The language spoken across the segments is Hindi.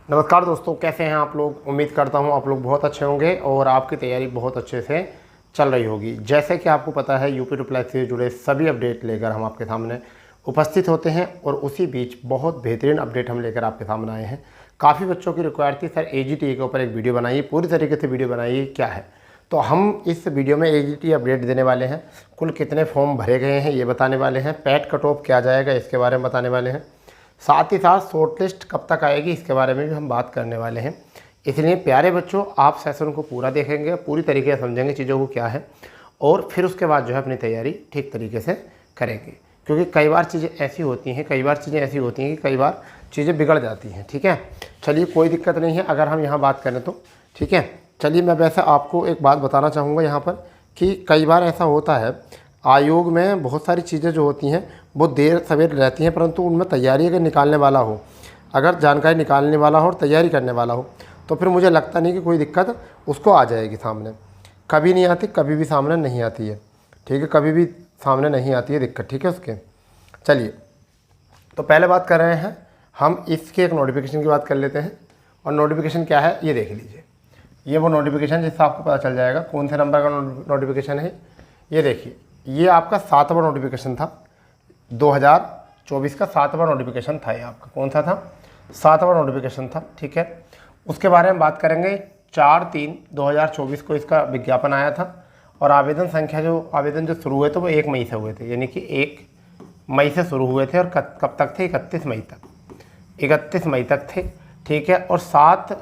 नमस्कार दोस्तों, कैसे हैं आप लोग। उम्मीद करता हूं आप लोग बहुत अच्छे होंगे और आपकी तैयारी बहुत अच्छे से चल रही होगी। जैसे कि आपको पता है, यूपी ट्रिपल एस से जुड़े सभी अपडेट लेकर हम आपके सामने उपस्थित होते हैं और उसी बीच बहुत बेहतरीन अपडेट हम लेकर आपके सामने आए हैं। काफ़ी बच्चों की रिक्वायर्ड थी, सर AGT के ऊपर एक वीडियो बनाइए, पूरी तरीके से वीडियो बनाइए क्या है। तो हम इस वीडियो में AGT अपडेट देने वाले हैं। कुल कितने फॉर्म भरे गए हैं ये बताने वाले हैं, पैट कट ऑफ क्या जाएगा इसके बारे में बताने वाले हैं, साथ ही साथ शॉर्ट लिस्ट कब तक आएगी इसके बारे में भी हम बात करने वाले हैं। इसलिए प्यारे बच्चों, आप सेशन को पूरा देखेंगे, पूरी तरीके से समझेंगे चीज़ों को क्या है और फिर उसके बाद जो है अपनी तैयारी ठीक तरीके से करेंगे। क्योंकि कई बार चीज़ें ऐसी होती हैं कि कई बार चीज़ें बिगड़ जाती हैं। ठीक है, चलिए कोई दिक्कत नहीं है अगर हम यहाँ बात करें तो। ठीक है, चलिए मैं वैसे आपको एक बात बताना चाहूँगा यहाँ पर कि कई बार ऐसा होता है, आयोग में बहुत सारी चीज़ें जो होती हैं वो देर सवेर रहती हैं, परंतु उनमें तैयारी अगर निकालने वाला हो, अगर जानकारी निकालने वाला हो और तैयारी करने वाला हो, तो फिर मुझे लगता नहीं कि कोई दिक्कत उसको आ जाएगी सामने। कभी नहीं आती, कभी भी सामने नहीं आती है। ठीक है, कभी भी सामने नहीं आती है दिक्कत। ठीक है उसके। चलिए, तो पहले बात कर रहे हैं हम इसके एक नोटिफिकेशन की बात कर लेते हैं। और नोटिफिकेशन क्या है ये देख लीजिए। ये वो नोटिफिकेशन जिससे आपको पता चल जाएगा कौन से नंबर का नोटिफिकेशन है। ये देखिए, ये आपका 7वां नोटिफिकेशन था, 2024 का 7वां नोटिफिकेशन था। ये आपका कौन सा था? 7वां नोटिफिकेशन था। ठीक है, उसके बारे में बात करेंगे। 4/3/2024 को इसका विज्ञापन आया था और आवेदन जो शुरू हुए थे वो 1 मई से हुए थे, यानी कि 1 मई से शुरू हुए थे और कब तक थे? 31 मई तक। 31 मई तक थे। ठीक है, और 7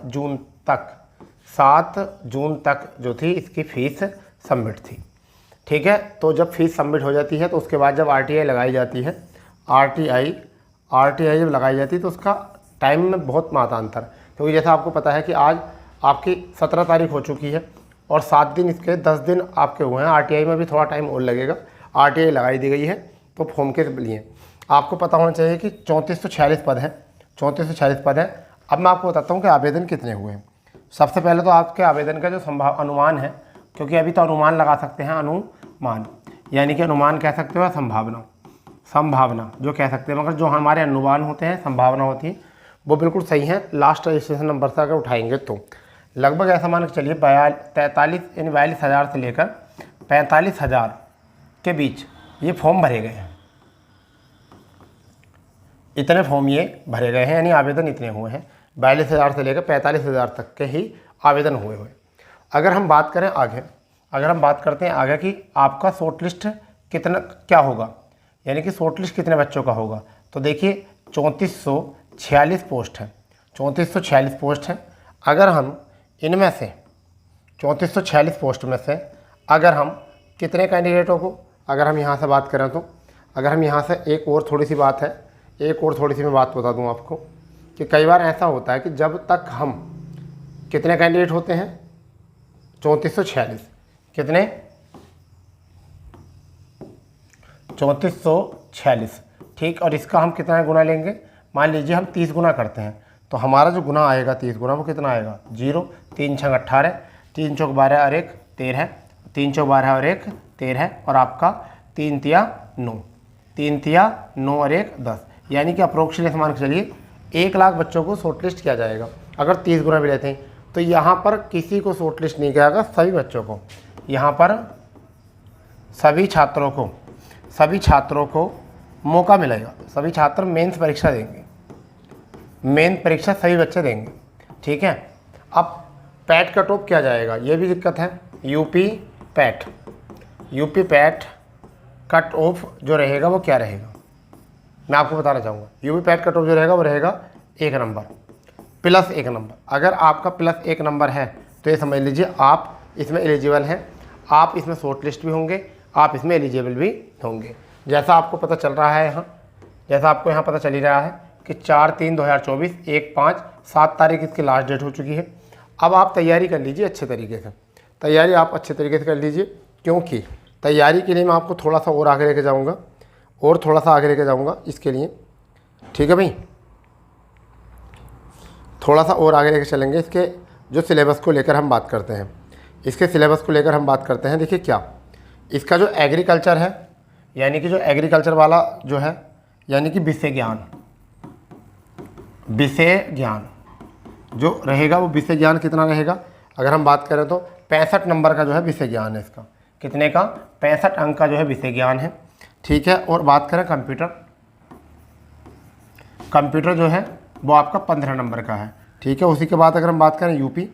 जून तक जो थी इसकी फ़ीस सबमिट थी। ठीक है, तो जब फीस सबमिट हो जाती है तो उसके बाद जब RTI लगाई जाती है, RTI जब लगाई जाती है तो उसका टाइम में बहुत मातांतर, क्योंकि जैसा आपको पता है कि आज आपकी 17 तारीख हो चुकी है और 7 दिन इसके 10 दिन आपके हुए हैं। RTI में भी थोड़ा टाइम और लगेगा। RTI लगाई दी गई है तो फॉर्म के लिए आपको पता होना चाहिए कि 3446 पद हैं। 3446 पद हैं। अब मैं आपको बताता हूँ कि आवेदन कितने हुए हैं। सबसे पहले तो आपके आवेदन का जो अनुमान है, क्योंकि अभी तो अनुमान लगा सकते हैं, अनुमान यानी कि अनुमान कह सकते हो या संभावना जो कह सकते हैं, मगर जो हमारे अनुमान होते हैं, संभावना होती है, वो बिल्कुल सही है। लास्ट रजिस्ट्रेशन नंबर से अगर उठाएंगे तो लगभग ऐसा मान के चलिए 42,000 से लेकर 45,000 के बीच ये फॉर्म भरे गए हैं। इतने फॉर्म ये भरे गए हैं, यानी आवेदन इतने हुए हैं। 42,000 से लेकर 45,000 तक के ही आवेदन हुए। अगर हम बात करें आगे, अगर हम बात करते हैं आगे कि आपका शॉर्ट लिस्ट कितना क्या होगा, यानी कि शॉर्ट लिस्ट कितने बच्चों का होगा, तो देखिए 3446 पोस्ट हैं। 3446 पोस्ट हैं। अगर हम इनमें से 3446 पोस्ट में से अगर हम कितने कैंडिडेटों को, अगर हम यहाँ से बात करें तो, अगर हम यहाँ से एक और थोड़ी सी मैं बात बता दूँ आपको कि कई बार ऐसा होता है कि जब तक हम कितने कैंडिडेट होते हैं 3446, कितने 3446। ठीक, और इसका हम कितना गुना लेंगे? मान लीजिए हम 30 गुना करते हैं तो हमारा जो गुना आएगा 30 गुना वो कितना आएगा? 0। 3 छंग 18, 3 चौक 12 और 1 13, 3 चौक 12 और 1 13 और आपका 3 तिया 9, 3 तिया 9 और 1 10, यानी कि अप्रोक्सीमेट मान के चलिए 1 लाख बच्चों को शॉर्ट लिस्ट किया जाएगा अगर 30 गुना भी लेते हैं। तो यहाँ पर किसी को शॉर्ट लिस्ट नहीं किया जाएगा, सभी बच्चों को, यहाँ पर सभी छात्रों को मौका मिलेगा। सभी छात्र मेंस परीक्षा देंगे, मेन परीक्षा सभी बच्चे देंगे। ठीक है, अब पैट कट ऑफ क्या जाएगा ये भी दिक्कत है। यूपी पैट कट ऑफ जो रहेगा वो क्या रहेगा मैं आपको बताना चाहूँगा। यूपी पैट कट ऑफ जो रहेगा वो रहेगा 1 नंबर प्लस 1 नंबर। अगर आपका प्लस 1 नंबर है तो ये समझ लीजिए आप इसमें एलिजिबल हैं, आप इसमें शॉर्ट लिस्ट भी होंगे, आप इसमें एलिजिबल भी होंगे। जैसा आपको पता चल रहा है यहाँ, जैसा आपको यहाँ पता चल ही रहा है कि 4/3/2024, 1/5/7 तारीख इसकी लास्ट डेट हो चुकी है। अब आप तैयारी कर लीजिए अच्छे तरीके से, तैयारी आप अच्छे तरीके से कर लीजिए, क्योंकि तैयारी के लिए मैं आपको थोड़ा सा और आगे लेके जाऊँगा इसके लिए। ठीक है भाई, थोड़ा सा और आगे लेके चलेंगे। इसके जो सिलेबस को लेकर हम बात करते हैं, देखिए क्या इसका जो एग्रीकल्चर है, यानी कि जो एग्रीकल्चर वाला जो है, यानी कि विषय ज्ञान, जो रहेगा वो विषय ज्ञान कितना रहेगा, अगर हम बात करें तो 65 नंबर का जो है विषय ज्ञान है इसका। कितने का? 65 अंक का जो है विषय ज्ञान है, ठीक है। और बात करें कंप्यूटर जो है वो आपका 15 नंबर का है, ठीक है। उसी के बाद अगर हम बात करें यूपी,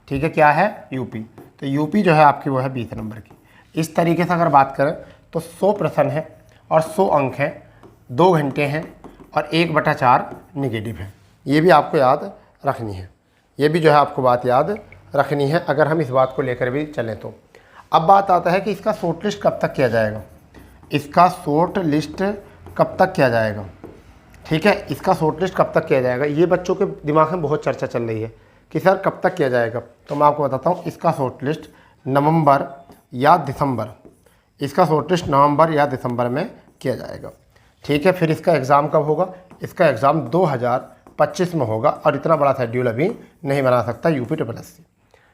ठीक है, क्या है? यूपी। तो यूपी जो है आपकी वो है 20 नंबर की। इस तरीके से अगर बात करें तो 100 प्रश्न है और 100 अंक हैं, 2 घंटे हैं और 1/4 निगेटिव है। ये भी आपको याद रखनी है, ये भी जो है आपको बात याद रखनी है अगर हम इस बात को लेकर भी चलें तो। अब बात आता है कि इसका शॉर्ट लिस्ट कब तक किया जाएगा, इसका शॉर्ट लिस्ट कब तक किया जाएगा, ठीक है। इसका शॉर्ट लिस्ट कब तक किया जाएगा, ये बच्चों के दिमाग में बहुत चर्चा चल रही है कि सर कब तक किया जाएगा। तो मैं आपको बताता हूँ, इसका शॉर्ट लिस्ट नवंबर या दिसंबर, इसका शॉर्ट लिस्ट नवंबर या दिसंबर में किया जाएगा, ठीक है। फिर इसका एग्ज़ाम कब होगा, इसका एग्ज़ाम 2025 में होगा और इतना बड़ा शेड्यूल अभी नहीं बना सकता UPSSC,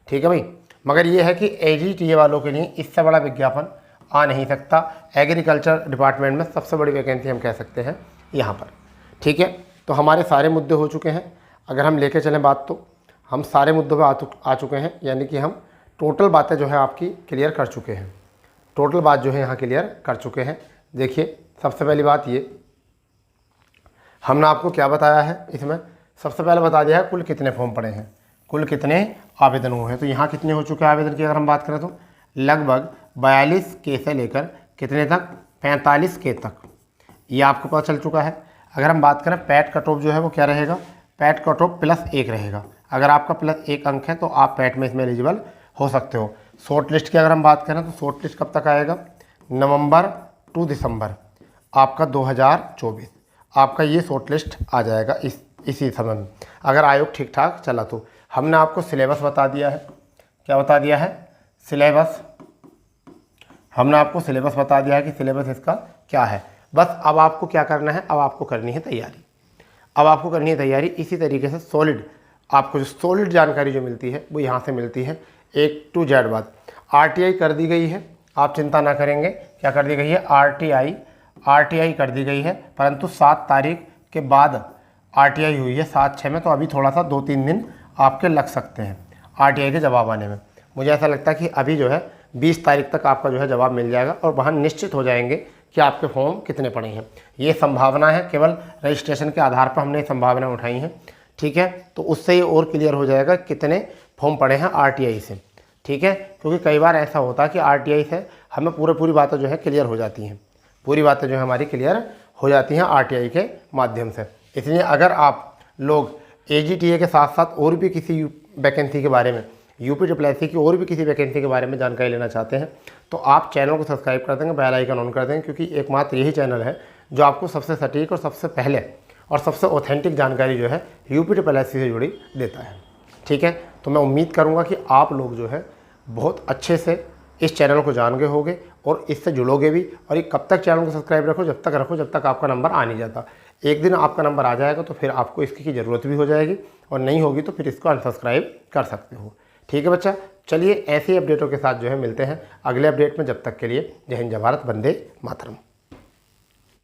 ठीक है भाई। मगर ये है कि AGTA वालों के लिए इससे बड़ा विज्ञापन आ नहीं सकता। एग्रीकल्चर डिपार्टमेंट में सबसे बड़ी वैकेंसी हम कह सकते हैं यहाँ पर, ठीक है। तो हमारे सारे मुद्दे हो चुके हैं, अगर हम लेके चलें बात तो हम सारे मुद्दों पे आ चुके हैं, यानी कि हम टोटल बातें जो है आपकी क्लियर कर चुके हैं, टोटल बात जो है यहाँ क्लियर कर चुके हैं। देखिए सबसे पहली बात ये हमने आपको क्या बताया है, इसमें सबसे पहले बता दिया है कुल कितने फॉर्म पड़े हैं, कुल कितने आवेदन हुए हैं। तो यहाँ कितने हो चुके हैं आवेदन की अगर हम बात करें तो लगभग 42 के से लेकर कितने तक, 45 के तक, ये आपको पता चल चुका है। अगर हम बात करें पैट कट ऑफ जो है वो क्या रहेगा, पैट कट ऑफ +1 रहेगा। अगर आपका +1 अंक है तो आप पैट में इसमें एलिजिबल हो सकते हो। शॉर्ट लिस्ट की अगर हम बात करें तो शॉर्ट लिस्ट कब तक आएगा, नवंबर टू दिसंबर आपका 2024 आपका ये शॉर्ट लिस्ट आ जाएगा इसी समय में, अगर आयोग ठीक ठाक चला तो। हमने आपको सिलेबस बता दिया है, क्या बता दिया है, सिलेबस, हमने आपको सिलेबस बता दिया है कि सिलेबस इसका क्या है। बस अब आपको क्या करना है, अब आपको करनी है तैयारी, अब आपको करनी है तैयारी। इसी तरीके से सॉलिड, आपको जो सॉलिड जानकारी जो मिलती है वो यहाँ से मिलती है A to Z बात। RTI कर दी गई है, आप चिंता ना करेंगे, क्या कर दी गई है, RTI कर दी गई है, परंतु 7 तारीख के बाद RTI हुई है 7/6 में, तो अभी थोड़ा सा 2-3 दिन आपके लग सकते हैं RTI के जवाब आने में। मुझे ऐसा लगता है कि अभी जो है 20 तारीख तक आपका जो है जवाब मिल जाएगा और वहाँ निश्चित हो जाएंगे कि आपके फॉर्म कितने पड़े हैं। ये संभावना है, केवल रजिस्ट्रेशन के आधार पर हमने संभावना उठाई हैं, ठीक है। तो उससे ये और क्लियर हो जाएगा कितने फॉर्म पड़े हैं RTI से, ठीक है। क्योंकि कई बार ऐसा होता है कि RTI से हमें पूरी बातें जो है क्लियर हो जाती हैं, पूरी बातें जो है हमारी क्लियर हो जाती हैं RTI के माध्यम से। इसलिए अगर आप लोग AGTA के साथ साथ और भी किसी वैकेंसी के बारे में, UPSSC की और भी किसी वैकेंसी के बारे में जानकारी लेना चाहते हैं तो आप चैनल को सब्सक्राइब कर देंगे, बेल आइकन ऑन कर देंगे, क्योंकि एकमात्र यही चैनल है जो आपको सबसे सटीक और सबसे पहले और सबसे ऑथेंटिक जानकारी जो है UPSSC से जुड़ी देता है, ठीक है। तो मैं उम्मीद करूँगा कि आप लोग जो है बहुत अच्छे से इस चैनल को जान गए होंगे और इससे जुड़ोगे भी। और ये कब तक चैनल को सब्सक्राइब रखो, जब तक रखो जब तक आपका नंबर आ नहीं जाता। एक दिन आपका नंबर आ जाएगा तो फिर आपको इसकी ज़रूरत भी हो जाएगी, और नहीं होगी तो फिर इसको अनसब्सक्राइब कर सकते हो, ठीक है बच्चा। चलिए ऐसे ही अपडेटों के साथ जो है मिलते हैं अगले अपडेट में। जब तक के लिए जय हिंद, जय भारत, वंदे मातरम।